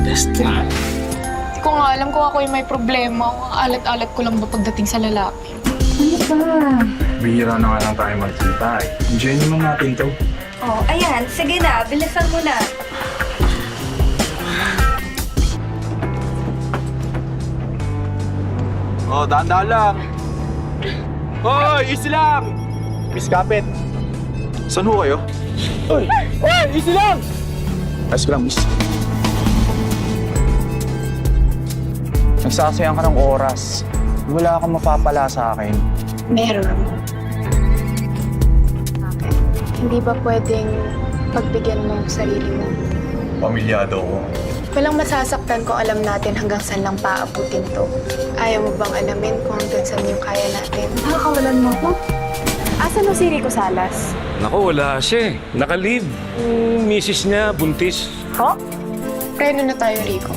Basta. Hindi ko nga alam kung ako yung may problema. Alat-alat ko lang ba pagdating sa lalaki? Bihira na nga lang tayo magkita eh. Enjoy naman natin to. Oh, ayan. Sige na, bilisan mo na. Oh, dahan-dahan lang. Hoy, easy lang! Miss Kapit. Saan ho kayo? Hoy! Hoy, easy lang! Ayos ko lang, miss. Nagsasayang ka ng oras. Wala kang mapapala sa akin. Meron. Okay. Hindi ba pwedeng pagbigyan mo ang sarili mo? Pamilyado ko. Walang masasaktan kung alam natin hanggang saan lang paabutin to. Ayaw mo bang alamin kung hanggang saan yung kaya natin? Nakakawalan mo ko? Asan mo si Rico Salas? Naku, wala siya eh. Naka-leave. Yung misis niya, buntis. Ho? Preno na tayo, Rico.